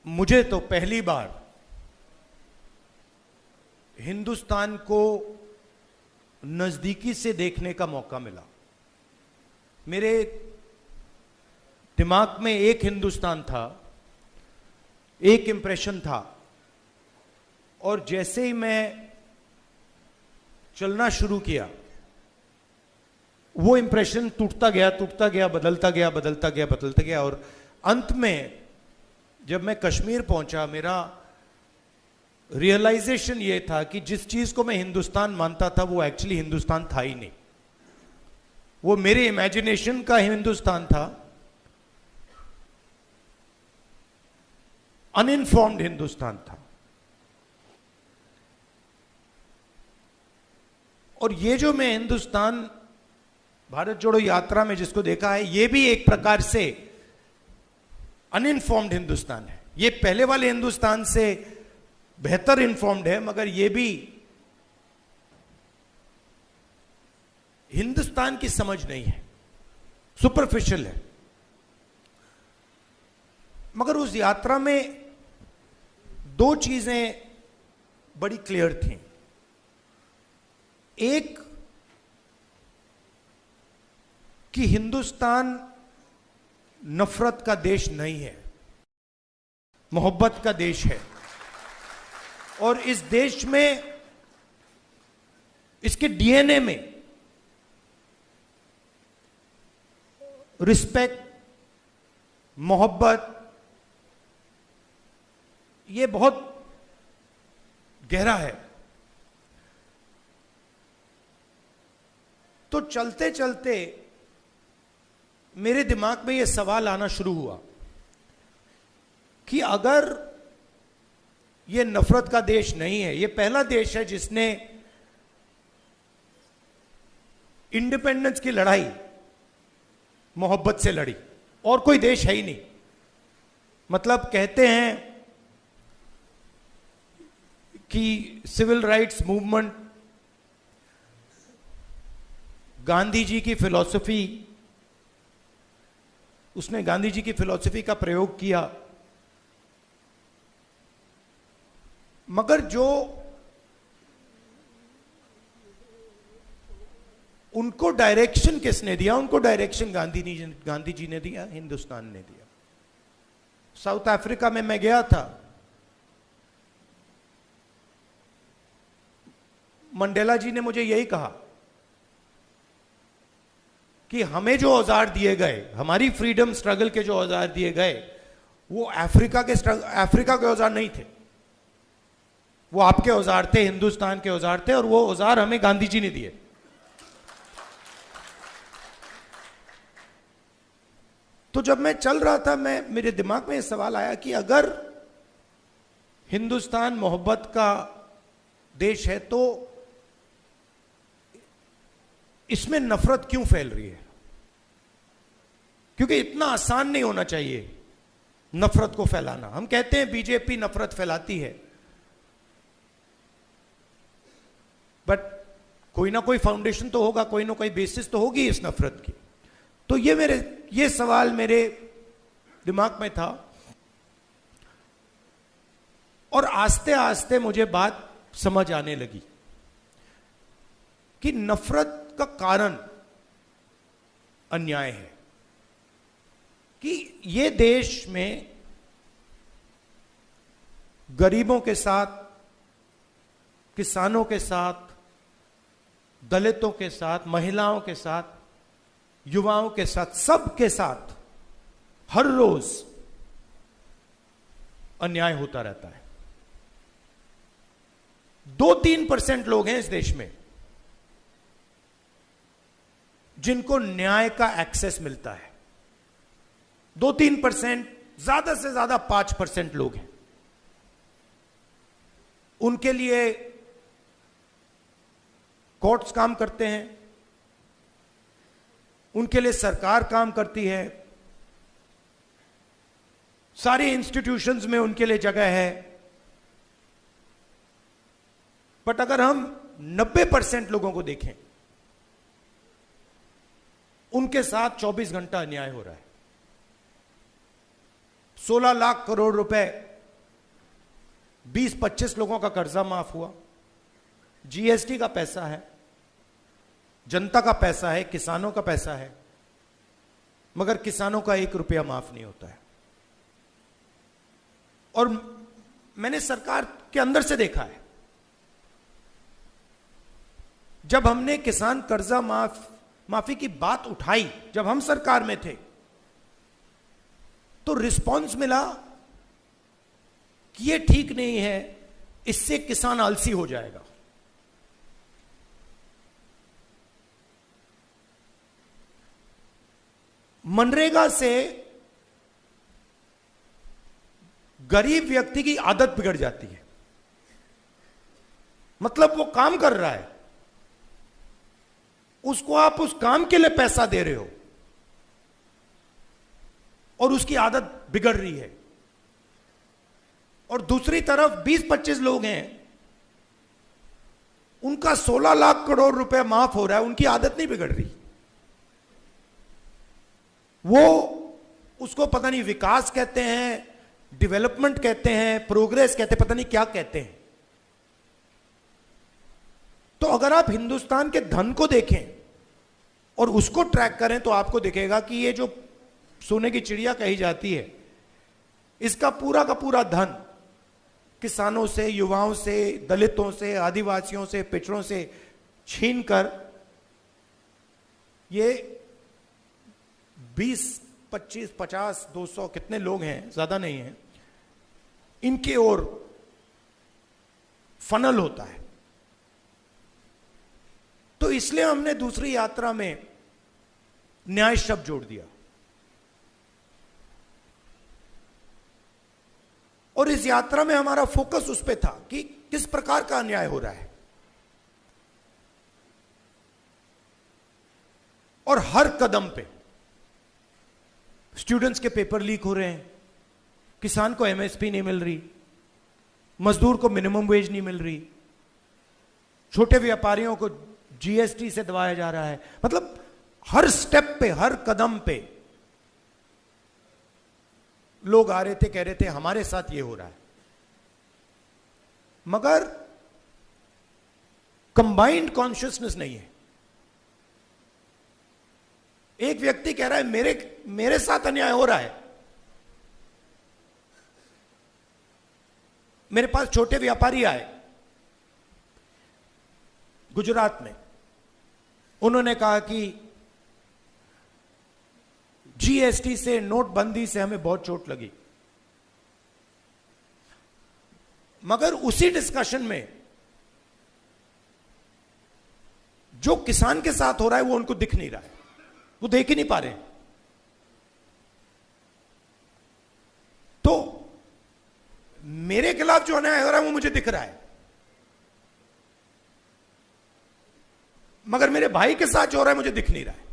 मुझे तो पहली बार हिंदुस्तान को नजदीकी से देखने का मौका मिला। मेरे दिमाग में एक हिंदुस्तान था, एक इंप्रेशन था, और जैसे ही मैं चलना शुरू किया वो इंप्रेशन टूटता गया, बदलता गया, और अंत में जब मैं कश्मीर पहुंचा, मेरा रियलाइजेशन ये था कि जिस चीज को मैं हिंदुस्तान मानता था वो एक्चुअली हिंदुस्तान था ही नहीं। वो मेरे इमेजिनेशन का हिंदुस्तान था, अनइन्फॉर्म्ड हिंदुस्तान था। और ये जो मैं हिंदुस्तान भारत जोड़ो यात्रा में जिसको देखा है, ये भी एक प्रकार से अनइन्फॉर्म्ड हिंदुस्तान है। ये पहले वाले हिंदुस्तान से बेहतर इन्फॉर्म्ड है, मगर ये भी हिंदुस्तान की समझ नहीं है, सुपरफिशियल है। मगर उस यात्रा में दो चीजें बड़ी क्लियर थी। एक कि हिंदुस्तान नफरत का देश नहीं है, मोहब्बत का देश है। और इस देश में, इसके डीएनए में रिस्पेक्ट, मोहब्बत, ये बहुत गहरा है। तो चलते चलते मेरे दिमाग में यह सवाल आना शुरू हुआ कि अगर यह नफरत का देश नहीं है, यह पहला देश है जिसने इंडिपेंडेंस की लड़ाई मोहब्बत से लड़ी, और कोई देश है ही नहीं। मतलब कहते हैं कि civil rights movement, Gandhi ji की फिलॉसफी, उसने गांधी जी की फिलॉसफी का प्रयोग किया, मगर जो उनको डायरेक्शन किसने दिया? उनको डायरेक्शन गांधी जी ने दिया, हिंदुस्तान ने दिया। साउथ अफ्रीका में मैं गया था, मंडेला जी ने मुझे यही कहा कि हमें जो औजार दिए गए, हमारी फ्रीडम स्ट्रगल के जो औजार दिए गए, वो अफ्रीका के औजार नहीं थे, वो आपके औजार थे, हिंदुस्तान के औजार थे, और वो औजार हमें गांधी जी ने दिए। तो जब मैं चल रहा था, मेरे दिमाग में यह सवाल आया कि अगर हिंदुस्तान मोहब्बत का देश है तो इसमें नफरत क्यों फैल रही है? क्योंकि इतना आसान नहीं होना चाहिए नफरत को फैलाना। हम कहते हैं बीजेपी नफरत फैलाती है, बट कोई ना कोई फाउंडेशन तो होगा, कोई ना कोई बेसिस तो होगी इस नफरत की। तो ये सवाल मेरे दिमाग में था, और आस्ते आस्ते मुझे बात समझ आने लगी कि नफरत का कारण अन्याय है। कि ये देश में गरीबों के साथ, किसानों के साथ, दलितों के साथ, महिलाओं के साथ, युवाओं के साथ, सबके साथ हर रोज अन्याय होता रहता है। 2-3% लोग हैं इस देश में जिनको न्याय का एक्सेस मिलता है। 2-3%, ज्यादा से ज्यादा 5% लोग हैं। उनके लिए कोर्ट्स काम करते हैं, उनके लिए सरकार काम करती है, सारी इंस्टीट्यूशंस में उनके लिए जगह है। बट अगर हम 90% लोगों को देखें, उनके साथ 24 घंटा अन्याय हो रहा है। 16 लाख करोड़ रुपए 20-25 लोगों का कर्जा माफ हुआ। जीएसटी का पैसा है, जनता का पैसा है, किसानों का पैसा है, मगर किसानों का 1 रुपया माफ नहीं होता है। और मैंने सरकार के अंदर से देखा है, जब हमने किसान कर्जा माफी की बात उठाई, जब हम सरकार में थे, तो रिस्पॉन्स मिला कि ये ठीक नहीं है, इससे किसान आलसी हो जाएगा। मनरेगा से गरीब व्यक्ति की आदत बिगड़ जाती है। मतलब वो काम कर रहा है, उसको आप उस काम के लिए पैसा दे रहे हो और उसकी आदत बिगड़ रही है। और दूसरी तरफ 20-25 लोग हैं, उनका 16 लाख करोड़ रुपए माफ हो रहा है, उनकी आदत नहीं बिगड़ रही। वो उसको पता नहीं विकास कहते हैं, डेवलपमेंट कहते हैं, प्रोग्रेस कहते हैं, पता नहीं क्या कहते हैं। तो अगर आप हिंदुस्तान के धन को देखें और उसको ट्रैक करें तो आपको दिखेगा कि ये जो सोने की चिड़िया कही जाती है, इसका पूरा का पूरा धन किसानों से, युवाओं से, दलितों से, आदिवासियों से, पिछड़ों से छीनकर ये 20, 25, 50, 200 कितने लोग हैं, ज्यादा नहीं है, इनके ओर फनल होता है। तो इसलिए हमने दूसरी यात्रा में न्याय शब्द जोड़ दिया। और इस यात्रा में हमारा फोकस उस पे था कि किस प्रकार का अन्याय हो रहा है। और हर कदम पे स्टूडेंट्स के पेपर लीक हो रहे हैं, किसान को एमएसपी नहीं मिल रही, मजदूर को मिनिमम वेज नहीं मिल रही, छोटे व्यापारियों को जीएसटी से दबाया जा रहा है। मतलब हर स्टेप पे, हर कदम पे लोग आ रहे थे, कह रहे थे हमारे साथ ये हो रहा है। मगर कंबाइंड कॉन्शियसनेस नहीं है। एक व्यक्ति कह रहा है मेरे साथ अन्याय हो रहा है। मेरे पास छोटे व्यापारी आए गुजरात में, उन्होंने कहा कि जीएसटी से, नोटबंदी से हमें बहुत चोट लगी। मगर उसी डिस्कशन में जो किसान के साथ हो रहा है वो उनको दिख नहीं रहा है, वो देख ही नहीं पा रहे। तो मेरे खिलाफ जो अन्याय हो रहा है वो मुझे दिख रहा है, मगर मेरे भाई के साथ जो हो रहा है मुझे दिख नहीं रहा है।